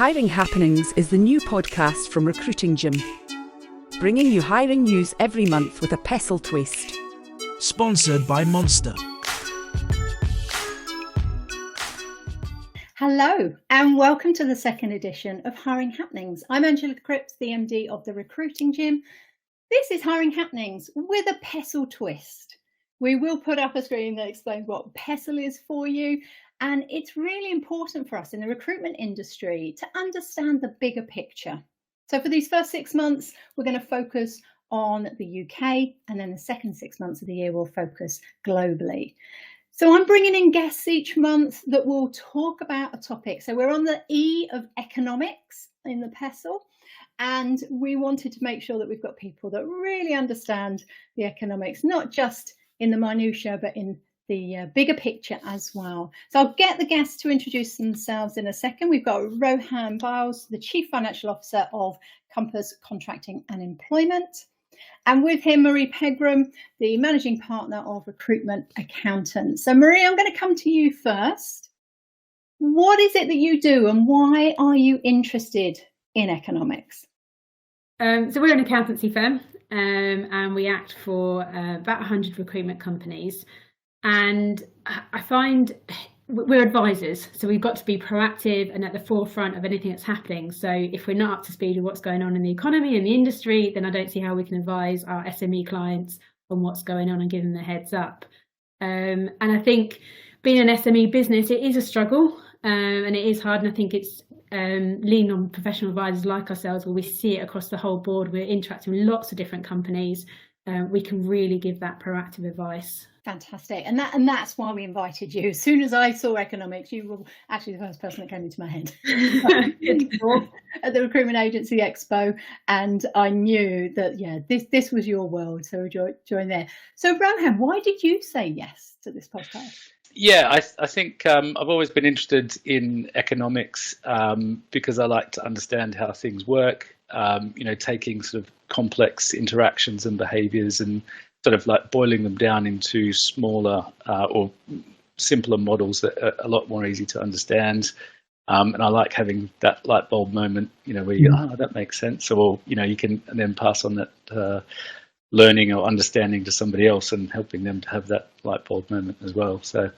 Hiring Happenings is the new podcast from Recruiting Gym, bringing you hiring news every month with a pestle twist. Sponsored by Monster. Hello and welcome to the second edition of Hiring Happenings. I'm Angela Cripps, the MD of the Recruiting Gym. This is Hiring Happenings with a pestle twist. We will put up a screen that explains what pestle is for you. And it's really important for us in the recruitment industry to understand the bigger picture. So for these first 6 months, we're going to focus on the UK, and then the second 6 months of the year, we'll focus globally. So I'm bringing in guests each month that will talk about a topic. So we're on the E of economics in the pestle, and we wanted to make sure that we've got people that really understand the economics, not just in the minutiae, but in the bigger picture as well. So I'll get the guests to introduce themselves in a second. We've got Rohan, Byles, the Chief Financial Officer of Compass Contracting and Employment. And with him, Pegram, the Managing Partner of Recruitment Accountants. So Marie, I'm going to come to you first. What is it that you do and why are you interested in economics? So we're an accountancy firm and we act for about 100 recruitment companies. And I find we're advisors, so we've got to be proactive and at the forefront of anything that's happening. So if we're not up to speed with what's going on in the economy and the industry, then I don't see how we can advise our SME clients on what's going on and give them the heads up. And I think being an SME business, it is a struggle and it is hard. And I think it's leaning on professional advisors like ourselves, where we see it across the whole board. We're interacting with lots of different companies. We can really give that proactive advice. Fantastic. And that's why we invited you. As soon as I saw economics, you were actually the first person that came into my head at the Recruitment Agency Expo. And I knew that, this was your world. So join there. So Rohan, why did you say yes to this podcast? Yeah, I think I've always been interested in economics because I like to understand how things work, taking sort of complex interactions and behaviours and sort of like boiling them down into smaller or simpler models that are a lot more easy to understand. And I like having that light bulb moment, where you go, that makes sense. Or, you can then pass on that learning or understanding to somebody else and helping them to have that light bulb moment as well. So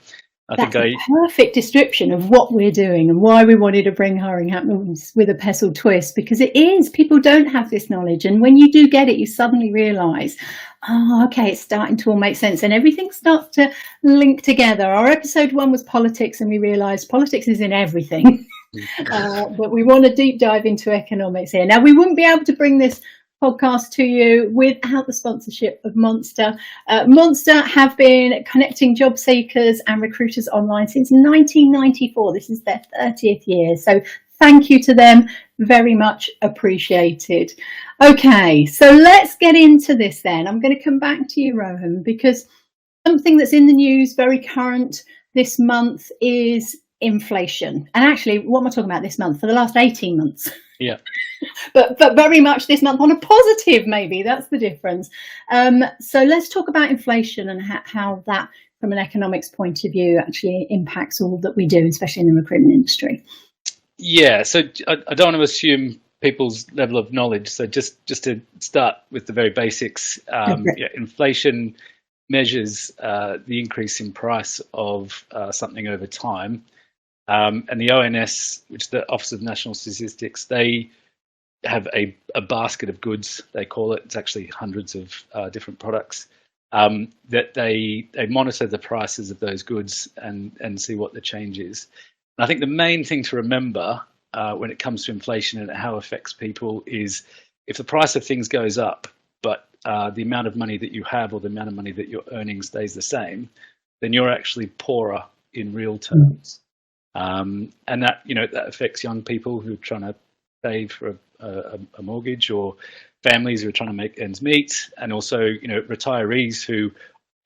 That's a perfect description of what we're doing and why we wanted to bring Hiring Happenings with a pestle twist, because it is, people don't have this knowledge. And when you do get it, you suddenly realise, it's starting to all make sense and everything starts to link together. Our episode 1 was politics and we realised politics is in everything. But we want to deep dive into economics here. Now, we wouldn't be able to bring this podcast to you without the sponsorship of Monster. Monster have been connecting job seekers and recruiters online since 1994. This is their 30th year. So thank you to them. Very much appreciated. Okay, so let's get into this then. I'm going to come back to you, Rohan, because something that's in the news, very current this month, is inflation. And actually, what am I talking about this month? For the last 18 months. Yeah. But very much this month on a positive, maybe. That's the difference. So let's talk about inflation and how that, from an economics point of view, actually impacts all that we do, especially in the recruitment industry. Yeah, so I don't want to assume people's level of knowledge. So just to start with the very basics, inflation measures the increase in price of something over time. And the ONS, which is the Office of National Statistics, they have a basket of goods, they call it. It's actually hundreds of different products that they monitor the prices of those goods and see what the change is. And I think the main thing to remember when it comes to inflation and how it affects people is if the price of things goes up, but the amount of money that you have or the amount of money that you're earning stays the same, then you're actually poorer in real terms. And that, that affects young people who are trying to save for a mortgage, or families who are trying to make ends meet, and also, retirees who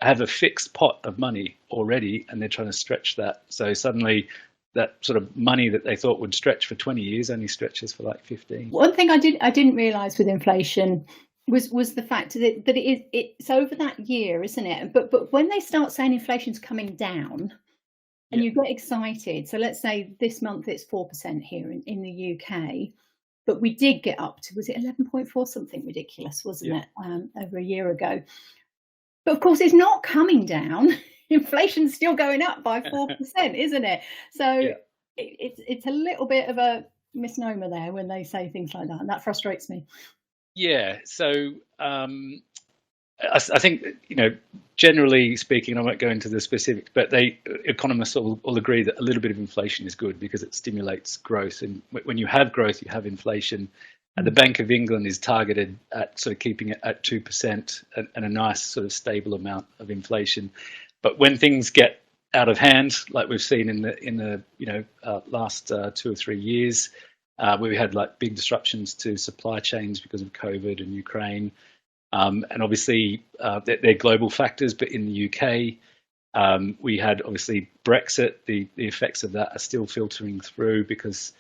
have a fixed pot of money already and they're trying to stretch that. So suddenly that sort of money that they thought would stretch for 20 years only stretches for like 15. One thing I didn't realise with inflation was the fact that it's over that year, isn't it? But when they start saying inflation's coming down, and you get excited. So let's say this month it's 4% here in the UK, but we did get up to, was it 11.4, something ridiculous, wasn't it, over a year ago? But of course, it's not coming down. Inflation's still going up by 4%, isn't it? So it's a little bit of a misnomer there when they say things like that, and that frustrates me. Yeah. So I think, generally speaking, I won't go into the specifics, but economists all agree that a little bit of inflation is good because it stimulates growth. And when you have growth, you have inflation. And the Bank of England is targeted at sort of keeping it at 2% and a nice sort of stable amount of inflation. But when things get out of hand, like we've seen in the last 2 or 3 years, where we had like big disruptions to supply chains because of COVID and Ukraine, and obviously they're global factors. But in the UK, we had obviously Brexit. The effects of that are still filtering through because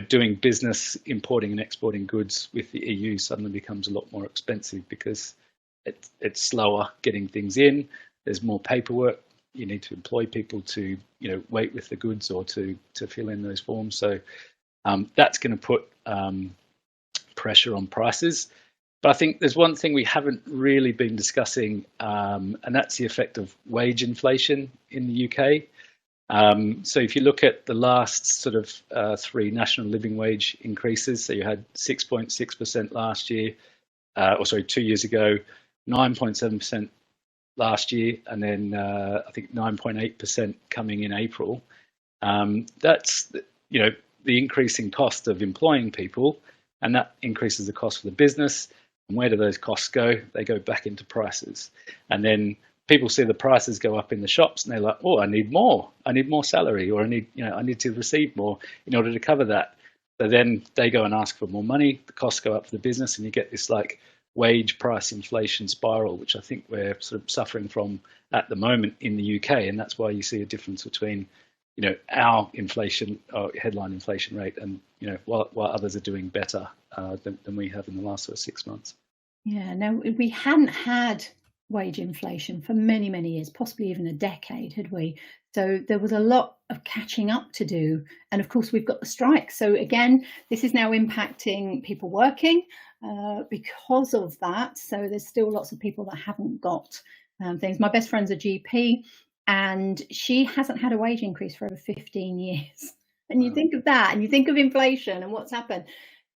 doing business, importing and exporting goods with the EU suddenly becomes a lot more expensive because it's slower getting things in. There's more paperwork. You need to employ people to wait with the goods or to fill in those forms. So that's going to put pressure on prices. But I think there's one thing we haven't really been discussing, and that's the effect of wage inflation in the UK. So if you look at the last sort of 3 national living wage increases, so you had 6.6% last year, 2 years ago, 9.7% last year, and then I think 9.8% coming in April. That's the increasing cost of employing people, and that increases the cost for the business. And where do those costs go? They go back into prices, and then people see the prices go up in the shops and they're like, oh, I need more salary, or I need to receive more in order to cover that. So then they go and ask for more money, the costs go up for the business, and you get this like wage price inflation spiral, which I think we're sort of suffering from at the moment in the UK. And that's why you see a difference between, our inflation, headline inflation rate, and, while others are doing better than we have in the last sort of 6 months. Yeah, no, we hadn't had wage inflation for many, many years, possibly even a decade, had we? So there was a lot of catching up to do. And of course, we've got the strike. So again, this is now impacting people working because of that. So there's still lots of people that haven't got things. My best friend's a GP, and she hasn't had a wage increase for over 15 years. And you think of that, and you think of inflation and what's happened.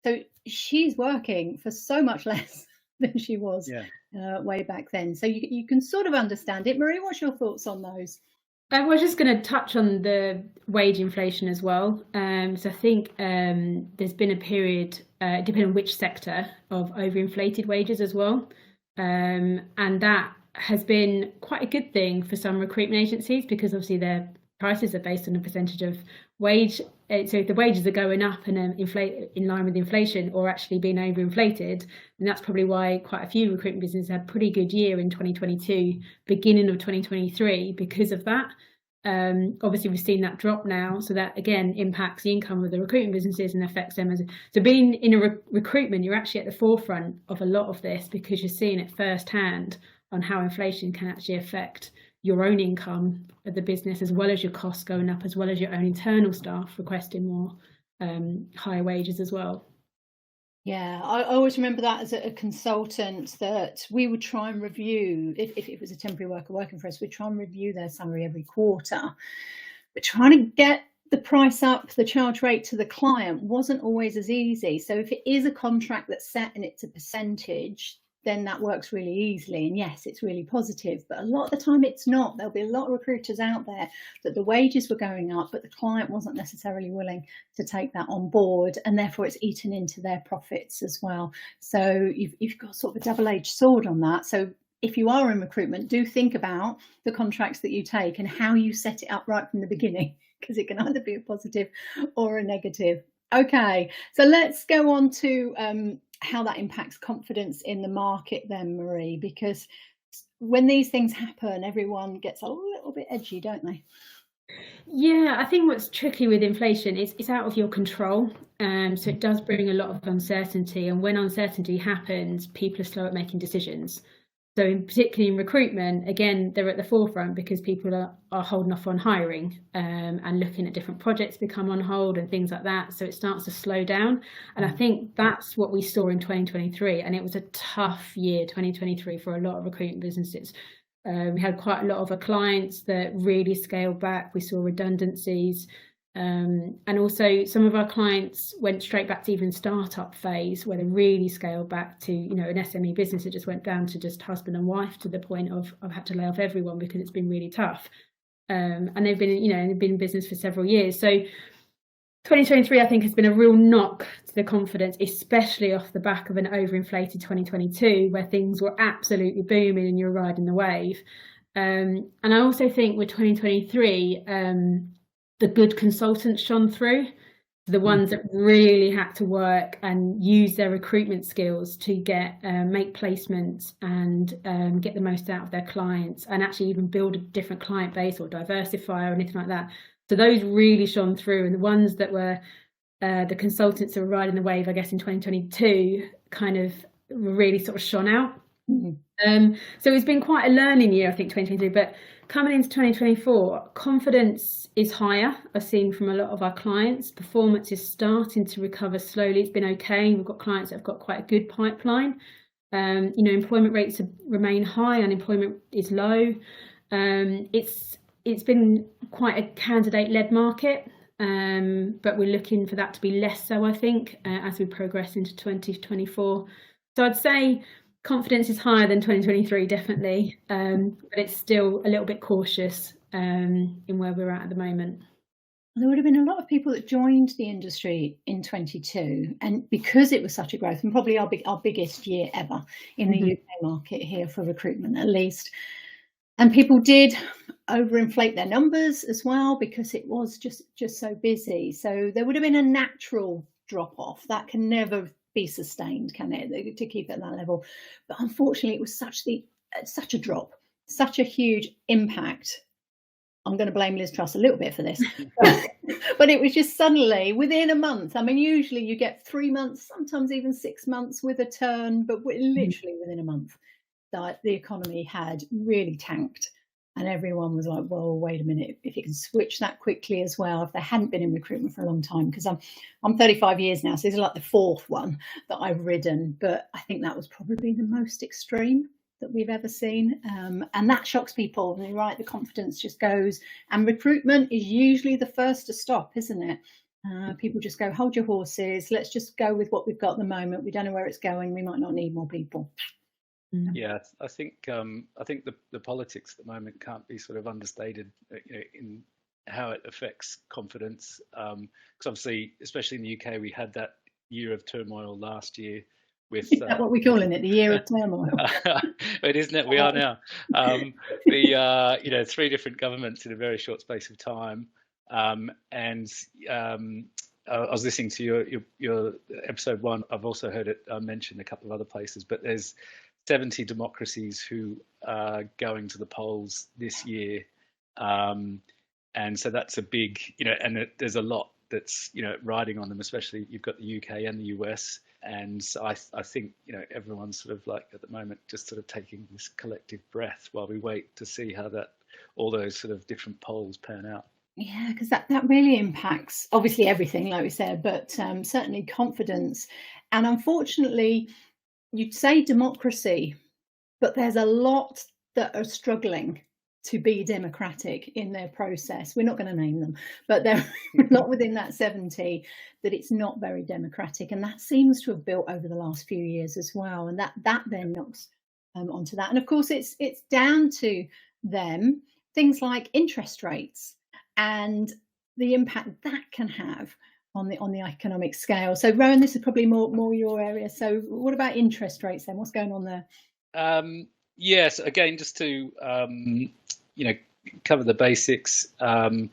So she's working for so much less than she was way back then. So you can sort of understand it. Marie, what's your thoughts on those? I was just going to touch on the wage inflation as well. So I think there's been a period, depending on which sector, of overinflated wages as well. And that has been quite a good thing for some recruitment agencies, because obviously their prices are based on a percentage of wage. So if the wages are going up and inflate in line with inflation, or actually being overinflated, then that's probably why quite a few recruitment businesses had a pretty good year in 2022, beginning of 2023, because of that. Obviously we've seen that drop now, so that again impacts the income of the recruitment businesses and affects them. So being in a recruitment, you're actually at the forefront of a lot of this, because you're seeing it firsthand on how inflation can actually affect your own income of the business, as well as your costs going up, as well as your own internal staff requesting more higher wages as well. Yeah, I always remember that as a consultant, that we would try and review, if it was a temporary worker working for us, we'd try and review their salary every quarter. But trying to get the price up, the charge rate to the client, wasn't always as easy. So if it is a contract that's set and it's a percentage, then that works really easily. And yes, it's really positive, but a lot of the time it's not. There'll be a lot of recruiters out there that the wages were going up, but the client wasn't necessarily willing to take that on board, and therefore it's eaten into their profits as well. So you've got sort of a double-edged sword on that. So if you are in recruitment, do think about the contracts that you take and how you set it up right from the beginning, because it can either be a positive or a negative. Okay, so let's go on to how that impacts confidence in the market then, Marie, because when these things happen, everyone gets a little bit edgy, don't they? Yeah, I think what's tricky with inflation is it's out of your control. So it does bring a lot of uncertainty. And when uncertainty happens, people are slow at making decisions. So particularly in recruitment, again, they're at the forefront because people are holding off on hiring and looking at different projects become on hold and things like that. So it starts to slow down. And I think that's what we saw in 2023. And it was a tough year, 2023, for a lot of recruitment businesses. We had quite a lot of our clients that really scaled back. We saw redundancies. And also some of our clients went straight back to even startup phase, where they really scaled back to, an SME business that just went down to just husband and wife, to the point of I've had to lay off everyone because it's been really tough. And they've been in business for several years. So 2023, I think, has been a real knock to the confidence, especially off the back of an overinflated 2022, where things were absolutely booming and you're riding the wave. And I also think with 2023, the good consultants shone through, the ones that really had to work and use their recruitment skills to make placements and get the most out of their clients, and actually even build a different client base or diversify or anything like that. So those really shone through, and the ones that were the consultants that were riding the wave, I guess, in 2022 kind of really sort of shone out. So it's been quite a learning year, I think, 2023, but coming into 2024, confidence is higher. I've seen from a lot of our clients, performance is starting to recover slowly. It's been okay. We've got clients that have got quite a good pipeline. Employment rates remain high, unemployment is low. It's been quite a candidate-led market, but we're looking for that to be less so, I think, as we progress into 2024. So I'd say confidence is higher than 2023, definitely, but it's still a little bit cautious in where we're at the moment. There would have been a lot of people that joined the industry in 22, and because it was such a growth, and probably our biggest year ever in the UK market here for recruitment, at least. And people did overinflate their numbers as well because it was just so busy. So there would have been a natural drop off that can never be sustained, can it, to keep it at that level? But unfortunately, it was such a drop, such a huge impact. I'm going to blame Liz Truss a little bit for this, but it was just suddenly within a month. I mean, usually you get 3 months, sometimes even 6 months with a turn, but literally within a month, that the economy had really tanked. And everyone was like, well, wait a minute, if you can switch that quickly as well, if they hadn't been in recruitment for a long time, because I'm 35 years now, so this is like the fourth one that I've ridden, but I think that was probably the most extreme that we've ever seen. And that shocks people. And you're right, the confidence just goes, and recruitment is usually the first to stop, isn't it? People just go, hold your horses, let's just go with what we've got at the moment. We don't know where it's going. We might not need more people. Yeah, I think the politics at the moment can't be sort of understated, in how it affects confidence. Because obviously, especially in the UK, we had that year of turmoil last year. Is that what we're calling it, the year of turmoil? It isn't it? We are now. The 3 different governments in a very short space of time, and I was listening to your episode 1. I've also heard it mentioned a couple of other places, but there's 70 democracies who are going to the polls this year, and so that's a big, and there's a lot that's riding on them. Especially you've got the UK and the US, and so I think everyone's sort of like at the moment just sort of taking this collective breath while we wait to see how all those sort of different polls pan out. Yeah, because that really impacts obviously everything, like we said, but certainly confidence. And unfortunately, you'd say democracy, but there's a lot that are struggling to be democratic in their process. We're not going to name them, but they're not within that 70, that it's not very democratic. And that seems to have built over the last few years as well. And that then knocks onto that. And of course, it's down to them, things like interest rates and the impact that can have on the economic scale. So Rohan, this is probably more your area. So what about interest rates then? What's going on there? Yes, again, just to cover the basics. So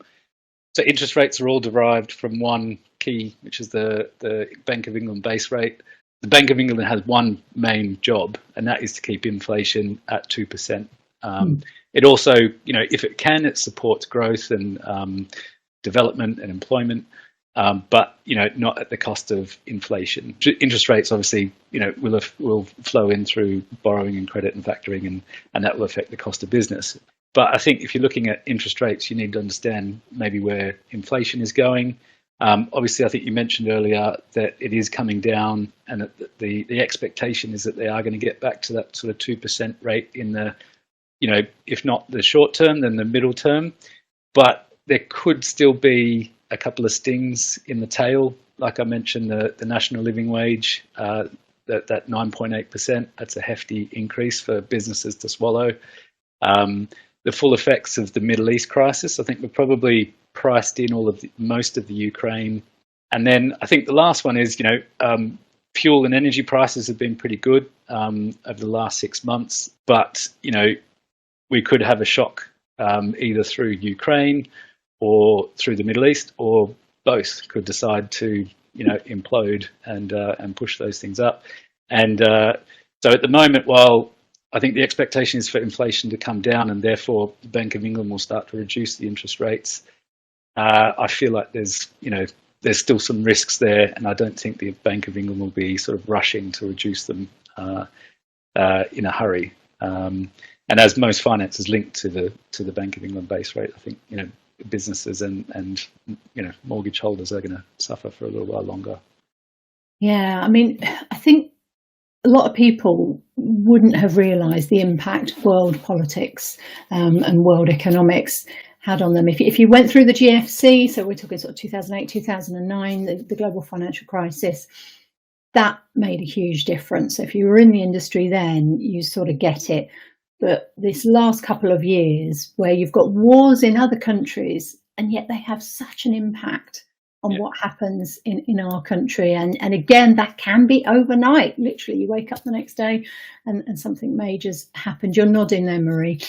interest rates are all derived from one key, which is the Bank of England base rate. The Bank of England has one main job, and that is to keep inflation at 2%. It also, if it can, it supports growth and development and employment. but not at the cost of inflation. Interest rates obviously will flow in through borrowing and credit and factoring, and that will affect the cost of business. But I think if you're looking at interest rates, you need to understand maybe where inflation is going. Obviously, I think you mentioned earlier that it is coming down, and that the expectation is that they are going to get back to that sort of 2% rate in the, if not the short term, then the middle term. But there could still be a couple of stings in the tail. Like I mentioned, the national living wage, that 9.8%, that's a hefty increase for businesses to swallow. The full effects of the Middle East crisis, I think we're probably priced in most of the Ukraine. And then I think the last one is, fuel and energy prices have been pretty good over the last 6 months, but, we could have a shock either through Ukraine or through the Middle East, or both could decide to, implode and push those things up. And so at the moment, while I think the expectation is for inflation to come down, and therefore the Bank of England will start to reduce the interest rates, I feel like there's still some risks there, and I don't think the Bank of England will be sort of rushing to reduce them in a hurry. And as most finance is linked to the Bank of England base rate, I think businesses and mortgage holders are going to suffer for a little while longer. Yeah, I mean, I think a lot of people wouldn't have realised the impact world politics and world economics had on them. If you went through the GFC, so we're talking sort of 2008, 2009, the global financial crisis, that made a huge difference. So if you were in the industry then, you sort of get it. But this last couple of years, where you've got wars in other countries, and yet they have such an impact on what happens in our country. And again, that can be overnight. Literally, you wake up the next day and something major's happened. You're nodding there, Marie.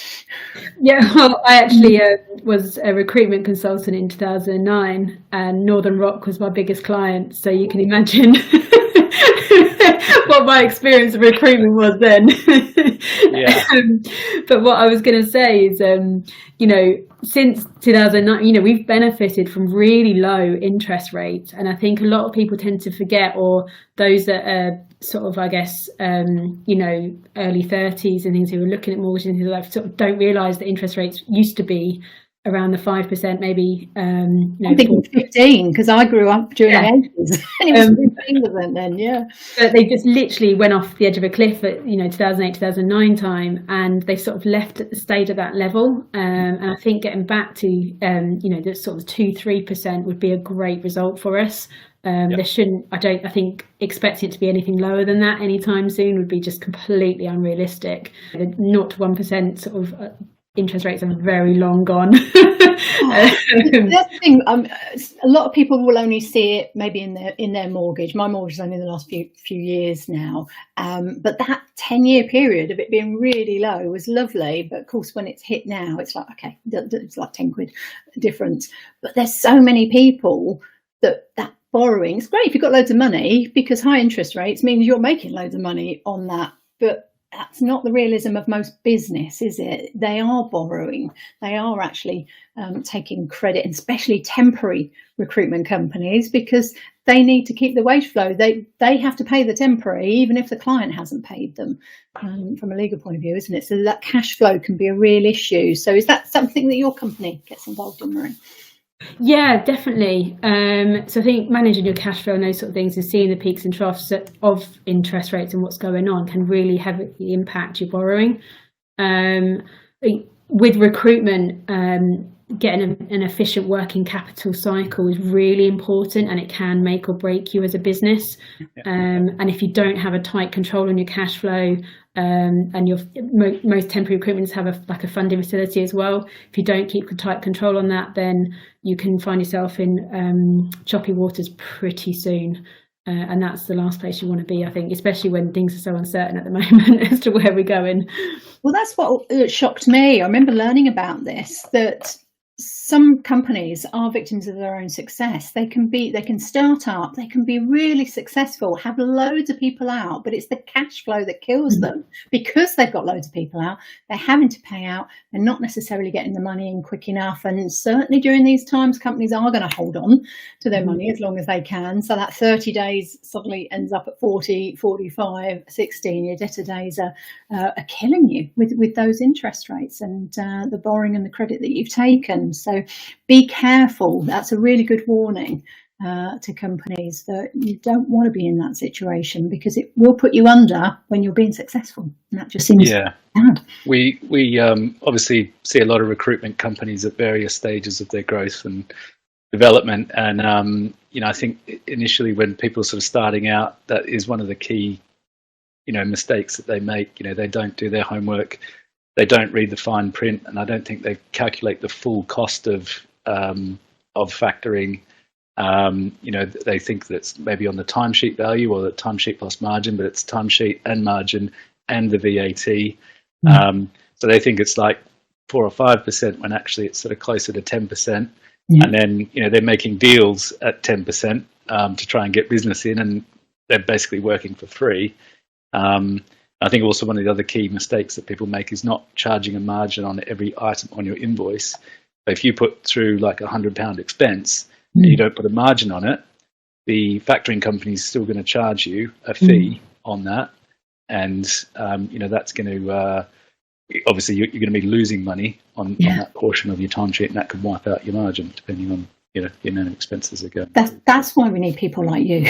Yeah, well, I actually was a recruitment consultant in 2009, and Northern Rock was my biggest client. So you can imagine what my experience of recruitment was then. Yeah. But what I was going to say is, since 2009, we've benefited from really low interest rates. And I think a lot of people tend to forget, or those that are sort of, I guess, early 30s and things who are looking at mortgages and things like that, sort of don't realise that interest rates used to be around the 5%, maybe. I'm thinking 15, because I grew up during the 80s, and it was 15% then, yeah. But they just literally went off the edge of a cliff at 2008, 2009 time, and they sort of stayed at that level. And I think getting back to the sort of 2-3% would be a great result for us. There shouldn't, I think expecting it to be anything lower than that anytime soon would be just completely unrealistic. The 0 to 1% sort of interest rates are very long gone. That's the thing. A lot of people will only see it maybe in their mortgage. My mortgage is only in the last few years now, but that 10-year period of it being really low was lovely. But of course, when it's hit now, it's like, okay, it's like 10 quid difference. But there's so many people that borrowing is great if you've got loads of money, because high interest rates means you're making loads of money on that. But that's not the realism of most business, is it? They are borrowing. They are actually taking credit, and especially temporary recruitment companies, because they need to keep the wage flow. They have to pay the temporary, even if the client hasn't paid them, from a legal point of view, isn't it? So that cash flow can be a real issue. So is that something that your company gets involved in, Marie? Yeah, definitely. So I think managing your cash flow and those sort of things, and seeing the peaks and troughs of interest rates and what's going on, can really heavily impact your borrowing. With recruitment, getting an efficient working capital cycle is really important, and it can make or break you as a business. And if you don't have a tight control on your cash flow, and most temporary recruitments have a funding facility as well. If you don't keep tight control on that, then you can find yourself in choppy waters pretty soon. And that's the last place you want to be, I think, especially when things are so uncertain at the moment as to where we're going. Well, that's what shocked me. I remember learning about this, that some companies are victims of their own success. They can start up, they can be really successful, have loads of people out, but it's the cash flow that kills them. Because they've got loads of people out, they're having to pay out, they're not necessarily getting the money in quick enough. And certainly during these times, companies are going to hold on to their money as long as they can. So that 30 days suddenly ends up at 40, 45, 60, and your debtor days are killing you with those interest rates and the borrowing and the credit that you've taken. So be careful. That's a really good warning to companies that you don't want to be in that situation, because it will put you under when you're being successful. And that just seems bad. We obviously see a lot of recruitment companies at various stages of their growth and development. And, I think initially when people are sort of starting out, that is one of the key, mistakes that they make. They don't do their homework. They don't read the fine print, and I don't think they calculate the full cost of factoring. They think that's maybe on the timesheet value or the timesheet plus margin, but it's timesheet and margin and the VAT. So they think it's like 4 or 5% when actually it's sort of closer to 10%. And then they're making deals at 10% to try and get business in, and they're basically working for free. I think also one of the other key mistakes that people make is not charging a margin on every item on your invoice. So if you put through like £100 expense and you don't put a margin on it, the factoring company is still going to charge you a fee on that. And, that's going to, obviously you're going to be losing money on that portion of your timesheet, and that could wipe out your margin depending on, the amount of expenses that go. That's why we need people like you,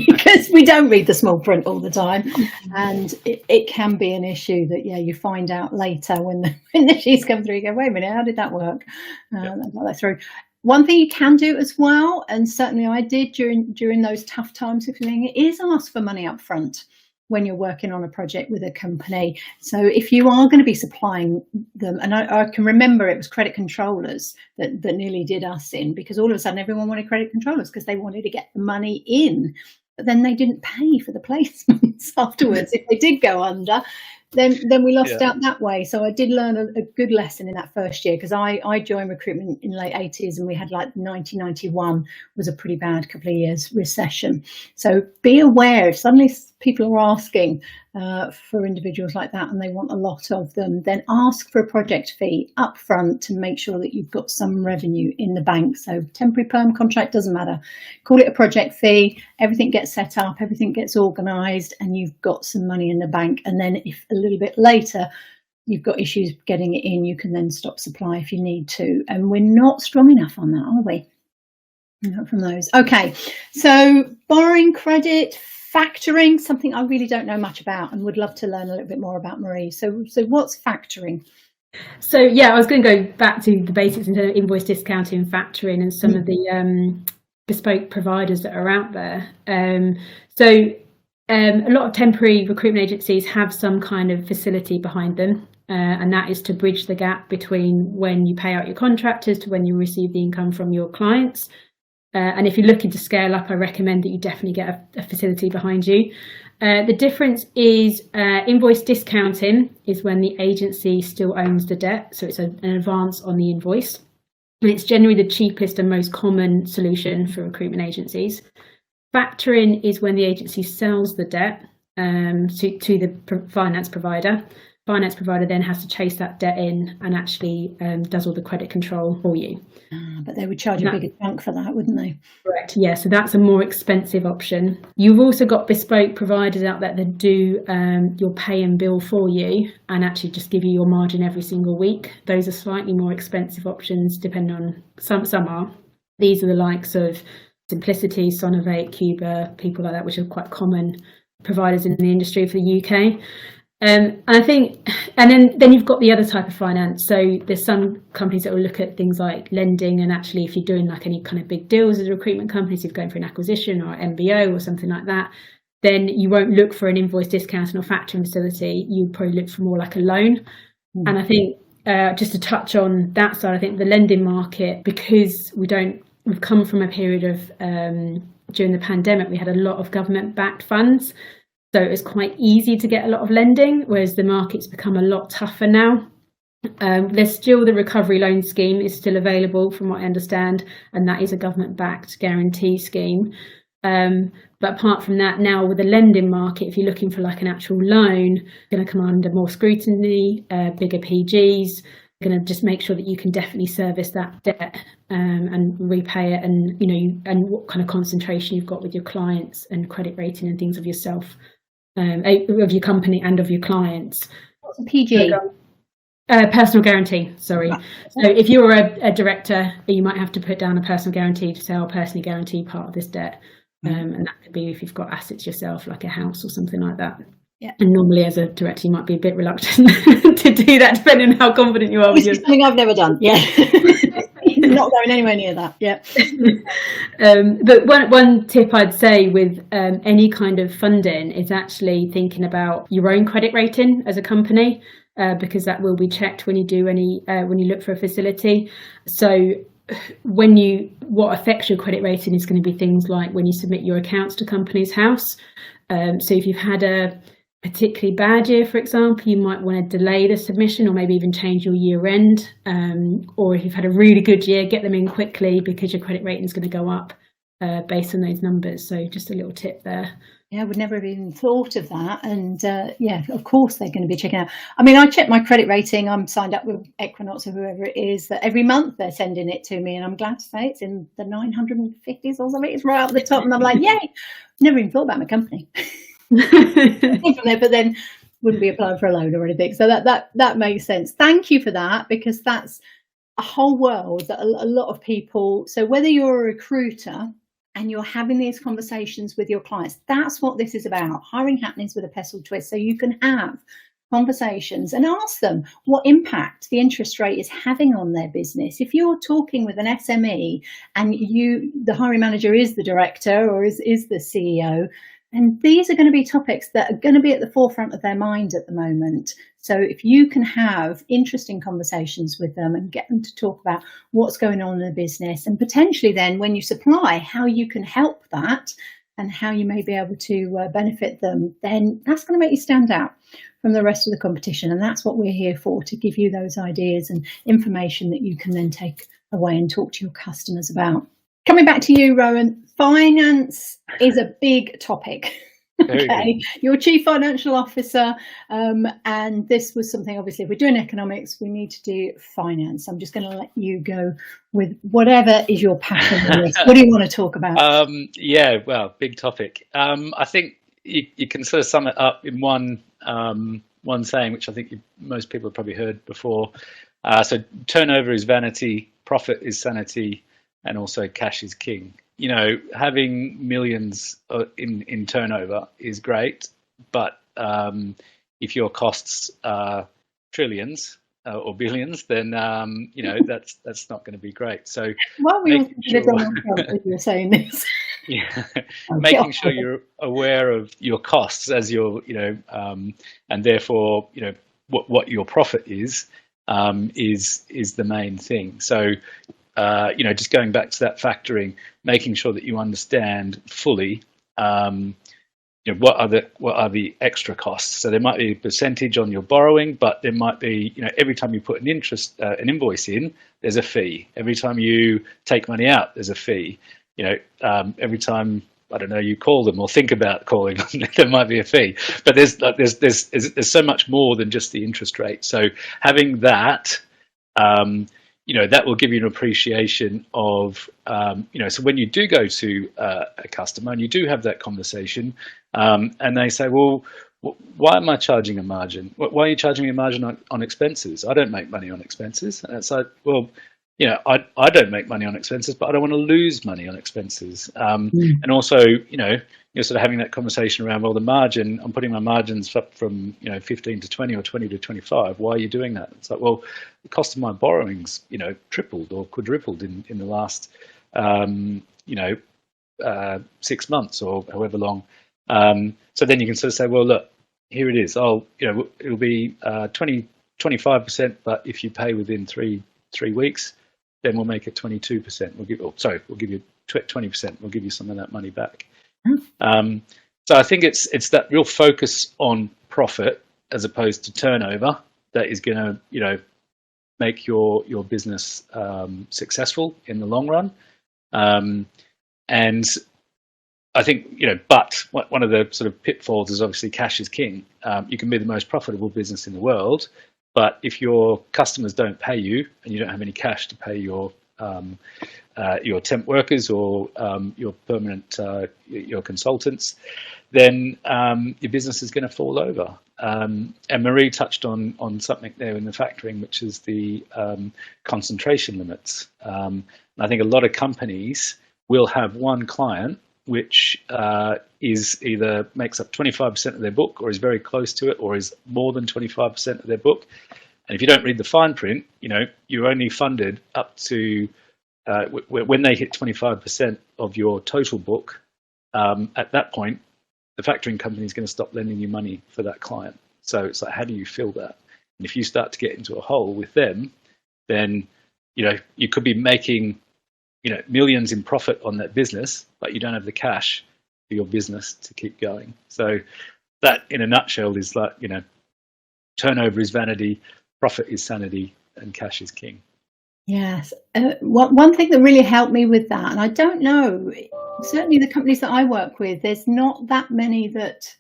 because we don't read the small print all the time, and it can be an issue that you find out later when the sheets come through. You go, wait a minute, how did that work? That through. One thing you can do as well, and certainly I did during those tough times, is ask for money up front when you're working on a project with a company. So if you are going to be supplying them, and I can remember it was credit controllers that nearly did us in, because all of a sudden everyone wanted credit controllers because they wanted to get the money in, but then they didn't pay for the placements afterwards. If they did go under, then we lost out that way. So I did learn a good lesson in that first year, because I joined recruitment in the late 80s, and we had like 1991 was a pretty bad couple of years recession. So be aware if suddenly people are asking for individuals like that and they want a lot of them, then ask for a project fee up front to make sure that you've got some revenue in the bank. So temporary perm contract, doesn't matter. Call it a project fee. Everything gets set up, everything gets organised, and you've got some money in the bank. And then if a little bit later you've got issues getting it in, you can then stop supply if you need to. And we're not strong enough on that, are we? Not from those. Okay, so borrowing credit, factoring, something I really don't know much about and would love to learn a little bit more about, Marie. So what's factoring? So I was going to go back to the basics in terms of invoice discounting, factoring, and some of the bespoke providers that are out there. A lot of temporary recruitment agencies have some kind of facility behind them, and that is to bridge the gap between when you pay out your contractors to when you receive the income from your clients. And if you're looking to scale up, I recommend that you definitely get a facility behind you. The difference is invoice discounting is when the agency still owns the debt, so it's an advance on the invoice. And it's generally the cheapest and most common solution for recruitment agencies. Factoring is when the agency sells the debt to the finance provider. Finance provider then has to chase that debt in and actually does all the credit control for you. But they would charge a bigger chunk for that, wouldn't they? Correct. Yeah, so that's a more expensive option. You've also got bespoke providers out there that do your pay and bill for you and actually just give you your margin every single week. Those are slightly more expensive options, depending on some are. These are the likes of Simplicity, Sonovate, Cuba, people like that, which are quite common providers in the industry for the UK. And I think, and then you've got the other type of finance. So there's some companies that will look at things like lending, and actually if you're doing like any kind of big deals as a recruitment company, so if you're going for an acquisition or MBO or something like that, then you won't look for an invoice discounting or factoring facility. You probably look for more like a loan. And I think just to touch on that side, I think the lending market, because we've come from a period of during the pandemic, we had a lot of government backed funds. So it was quite easy to get a lot of lending, whereas the market's become a lot tougher now. There's still the recovery loan scheme is still available from what I understand, and that is a government-backed guarantee scheme. But apart from that, now with the lending market, if you're looking for like an actual loan, going to come under more scrutiny, bigger PGs, going to just make sure that you can definitely service that debt and repay it, and and what kind of concentration you've got with your clients and credit rating and things of yourself, of your company and of your clients. What's a PG? Personal guarantee, sorry. So if you're a director, you might have to put down a personal guarantee to say, I'll personally guarantee part of this debt. And that could be if you've got assets yourself, like a house or something like that. Yeah. And normally as a director, you might be a bit reluctant to do that, depending on how confident you are. Which is something I've never done. Yeah. Not going anywhere near that. Yeah. But one tip I'd say with any kind of funding is actually thinking about your own credit rating as a company, because that will be checked when you do when you look for a facility. So what affects your credit rating is going to be things like when you submit your accounts to Companies House. So if you've had a particularly bad year, for example, you might want to delay the submission or maybe even change your year end. Or if you've had a really good year, get them in quickly because your credit rating is going to go up based on those numbers. So just a little tip there. Yeah, I would never have even thought of that. And yeah, of course they're going to be checking out. I mean, I check my credit rating. I'm signed up with Equinox or whoever it is, that every month they're sending it to me. And I'm glad to say it's in the 950s or something. It's right up the top. And I'm like, yay, never even thought about my company. From there, but then wouldn't be applying for a loan or anything. So that makes sense. Thank you for that, because that's a whole world that a lot of people, so whether you're a recruiter and you're having these conversations with your clients, that's what this is about. Hiring happenings with a pestle twist. So you can have conversations and ask them what impact the interest rate is having on their business. If you're talking with an SME and the hiring manager is the director or is the CEO, and these are going to be topics that are going to be at the forefront of their mind at the moment. So if you can have interesting conversations with them and get them to talk about what's going on in the business, and potentially then when you supply, how you can help that and how you may be able to benefit them, then that's going to make you stand out from the rest of the competition. And that's what we're here for, to give you those ideas and information that you can then take away and talk to your customers about. Coming back to you, Rohan, finance is a big topic. Okay, you're Chief Financial Officer, and this was something, obviously, if we're doing economics, we need to do finance. I'm just going to let you go with whatever is your passion. What do you want to talk about? Yeah, well, big topic. I think you can sort of sum it up in one saying, which I think most people have probably heard before. So turnover is vanity, profit is sanity, and also cash is king. You know, having millions in turnover is great, but if your costs are trillions or billions, then you know, that's not going to be great. So you're saying this. Yeah, making sure you're aware of your costs as you're, and therefore, what your profit is the main thing. So, just going back to that factoring, making sure that you understand fully, what are the extra costs. So there might be a percentage on your borrowing, but there might be, every time you put an invoice in, there's a fee. Every time you take money out, there's a fee. Every time, I don't know, you call them or think about calling them, there might be a fee. But there's so much more than just the interest rate. So having that, that will give you an appreciation of, so when you do go to a customer and you do have that conversation, and they say, well, why am I charging a margin? Why are you charging me a margin on expenses? I don't make money on expenses. And it's like, well, I don't make money on expenses, but I don't want to lose money on expenses. And also, you're sort of having that conversation around, well, the margin, I'm putting my margins up from, 15 to 20 or 20 to 25. Why are you doing that? It's like, well, the cost of my borrowings, tripled or quadrupled in the last, 6 months or however long. So then you can sort of say, well, look, here it is. It'll be 25%, but if you pay within three weeks, then we'll make it 22%. We'll give you 20%. We'll give you some of that money back. So I think it's that real focus on profit as opposed to turnover that is going to, make your business successful in the long run. And I think, but one of the sort of pitfalls is obviously cash is king. You can be the most profitable business in the world, but if your customers don't pay you and you don't have any cash to pay your temp workers or your permanent your consultants, then your business is going to fall over. And Marie touched on something there in the factoring, which is the concentration limits. And I think a lot of companies will have one client which is either makes up 25% of their book, or is very close to it, or is more than 25% of their book. And if you don't read the fine print, you're only funded up to when they hit 25% of your total book. At that point, the factoring company is going to stop lending you money for that client. So it's like, how do you fill that? And if you start to get into a hole with them, then you could be making millions in profit on that business, but you don't have the cash for your business to keep going. So that, in a nutshell, is like, turnover is vanity, profit is sanity, and cash is king. Yes. One thing that really helped me with that, and I don't know, certainly the companies that I work with, there's not that many that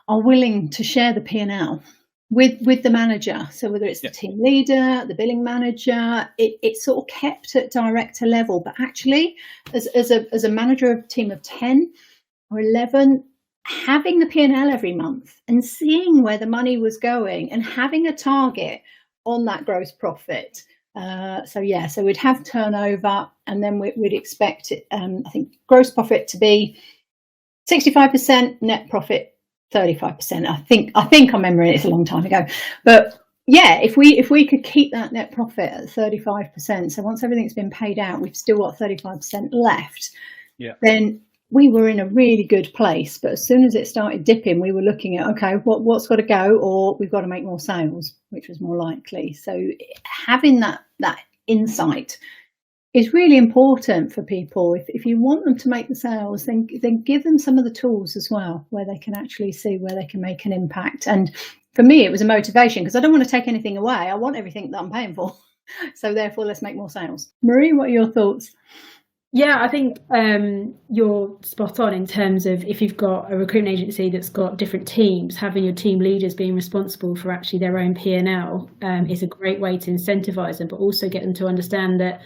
are willing to share the P&L with the manager. So whether it's the team leader, the billing manager, it's sort of kept at director level. But actually, as a manager of a team of 10 or 11, having the P&L every month and seeing where the money was going and having a target on that gross profit. So we'd have turnover, and then we'd expect I think gross profit to be 65%, net profit 35%. I think I'm remembering it's a long time ago, but yeah, if we could keep that net profit at 35%, so once everything's been paid out, we've still got 35% left. Yeah. Then we were in a really good place. But as soon as it started dipping, we were looking at, okay, what's got to go, or we've got to make more sales, which was more likely. So having that insight is really important for people. If you want them to make the sales, then give them some of the tools as well, where they can actually see where they can make an impact. And for me, it was a motivation, because I don't want to take anything away. I want everything that I'm paying for. So therefore, let's make more sales. Marie, what are your thoughts? Yeah, I think you're spot on in terms of, if you've got a recruitment agency that's got different teams, having your team leaders being responsible for actually their own P&L is a great way to incentivize them, but also get them to understand that,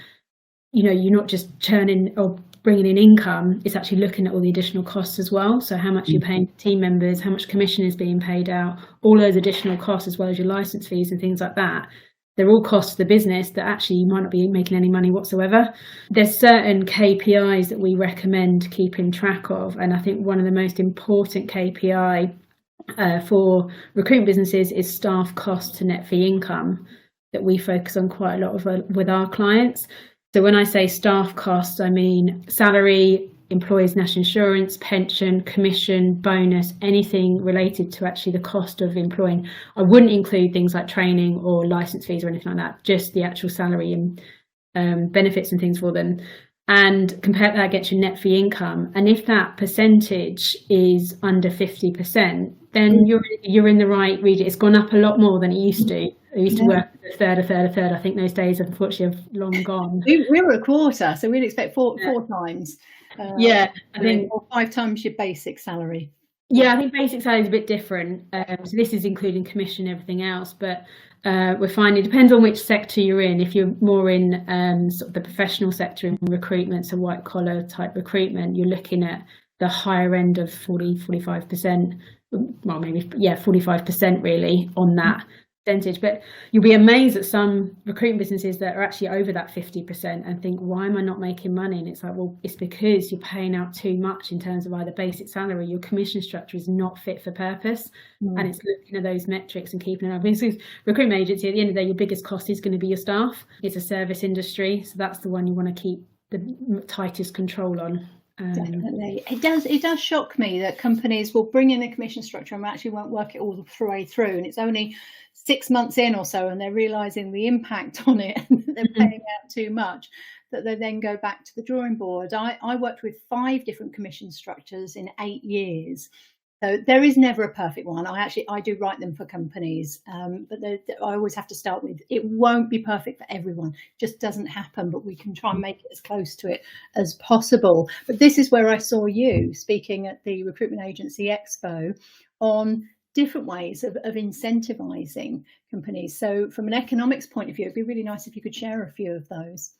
you're not just churning or bringing in income, it's actually looking at all the additional costs as well. So how much you're paying team members, how much commission is being paid out, all those additional costs, as well as your license fees and things like that. They're all costs to the business that actually you might not be making any money whatsoever. There's certain KPIs that we recommend keeping track of. And I think one of the most important KPI for recruitment businesses is staff cost to net fee income, that we focus on quite a lot with our clients. So when I say staff costs, I mean salary, employees' national insurance, pension, commission, bonus, anything related to actually the cost of employing. I wouldn't include things like training or license fees or anything like that, just the actual salary and benefits and things for them. And compare that against your net fee income. And if that percentage is under 50%, then you're in the right region. It's gone up a lot more than it used to. I used to work a third. I think those days, unfortunately, have long gone. We were a quarter, so we'd expect four times. I think, or 5 times your basic salary. Yeah, I think basic salary is a bit different. So this is including commission and everything else, but we're finding it depends on which sector you're in. If you're more in sort of the professional sector in recruitment, so white collar type recruitment, you're looking at the higher end of 45%. Well, maybe 45% really on that percentage. But you'll be amazed at some recruitment businesses that are actually over that 50% and think, why am I not making money? And it's like, well, it's because you're paying out too much in terms of either basic salary, your commission structure is not fit for purpose. And it's looking at those metrics and keeping it up. Because recruitment agency, at the end of the day, your biggest cost is going to be your staff. It's a service industry, so that's the one you want to keep the tightest control on. Definitely. It does shock me that companies will bring in a commission structure and actually won't work it all the way through, and it's only 6 months in or so and they're realizing the impact on it and they're paying out too much, that they then go back to the drawing board. I worked with 5 different commission structures in 8 years, So there is never a perfect one. I do write them for companies, but I always have to start with, it won't be perfect for everyone. It just doesn't happen, but we can try and make it as close to it as possible. But this is where I saw you speaking at the Recruitment Agency Expo on different ways of incentivizing companies. So from an economics point of view, it'd be really nice if you could share a few of those.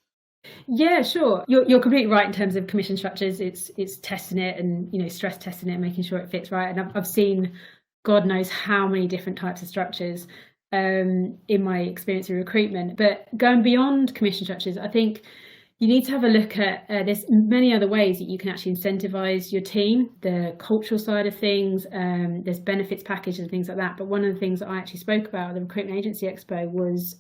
Yeah, sure. You're completely right in terms of commission structures. It's testing it and, you know, stress testing it and making sure it fits right. And I've seen God knows how many different types of structures in my experience in recruitment. But going beyond commission structures, I think you need to have a look at there's many other ways that you can actually incentivize your team, the cultural side of things. There's benefits packages and things like that. But one of the things that I actually spoke about at the Recruitment Agency Expo was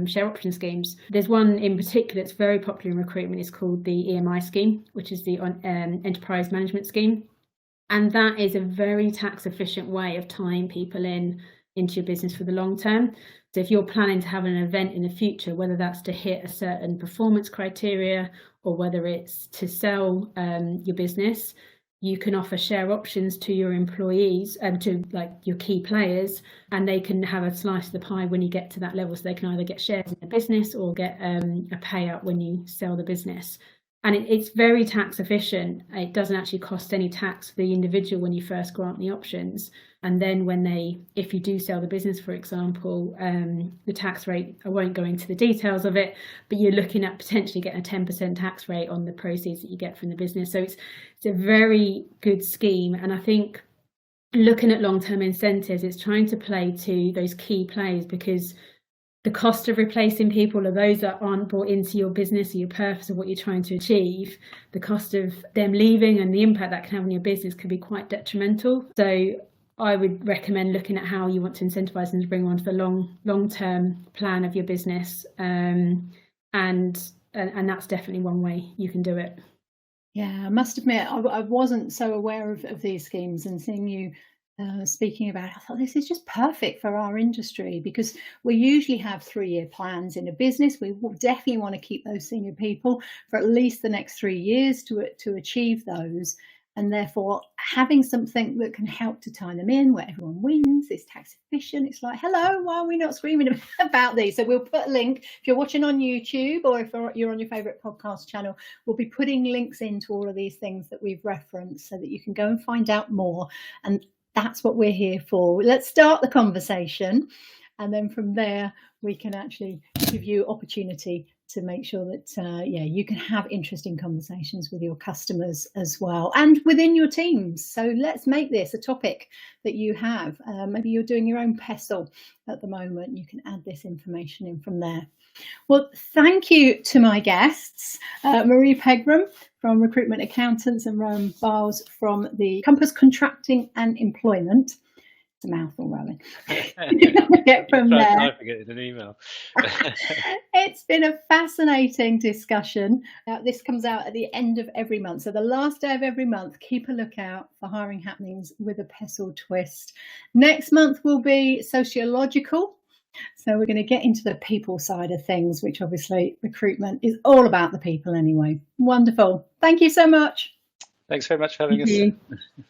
share option schemes. There's one in particular that's very popular in recruitment. It's called the EMI scheme, which is the Enterprise Management Scheme. And that is a very tax efficient way of tying people into your business for the long term. So if you're planning to have an event in the future, whether that's to hit a certain performance criteria or whether it's to sell your business, you can offer share options to your employees and to like your key players, and they can have a slice of the pie when you get to that level. So they can either get shares in the business or get a payout when you sell the business. And it's very tax efficient. It doesn't actually cost any tax for the individual when you first grant the options. And then if you do sell the business, for example, the tax rate, I won't go into the details of it, but you're looking at potentially getting a 10% tax rate on the proceeds that you get from the business. So it's a very good scheme. And I think looking at long-term incentives, it's trying to play to those key players, because the cost of replacing people are those that aren't brought into your business or your purpose of what you're trying to achieve. The cost of them leaving and the impact that can have on your business could be quite detrimental. So I would recommend looking at how you want to incentivize them to bring on to the long-term plan of your business. And that's definitely one way you can do it. Yeah, I must admit, I wasn't so aware of these schemes, and seeing you speaking about it, I thought this is just perfect for our industry, because we usually have 3-year plans in a business. We definitely want to keep those senior people for at least the next 3 years to achieve those. And therefore, having something that can help to tie them in where everyone wins is tax efficient. It's like, hello, why are we not screaming about these? So we'll put a link. If you're watching on YouTube or if you're on your favourite podcast channel, we'll be putting links into all of these things that we've referenced so that you can go and find out more. And that's what we're here for. Let's start the conversation. And then from there, we can actually give you opportunity to make sure that, you can have interesting conversations with your customers as well and within your teams. So let's make this a topic that you have. Maybe you're doing your own pestle at the moment. You can add this information in from there. Well, thank you to my guests, Marie Pegram from Recruitment Accountants and Rohan Byles from the Compass Contracting and Employment. It's a mouthful, Rohan. Get from there. I forget it in an email. It's been a fascinating discussion. This comes out at the end of every month. So the last day of every month, keep a lookout for Hiring Happenings with a Pestle Twist. Next month will be sociological. So we're going to get into the people side of things, which obviously recruitment is all about the people anyway. Wonderful. Thank you so much. Thanks very much for having us.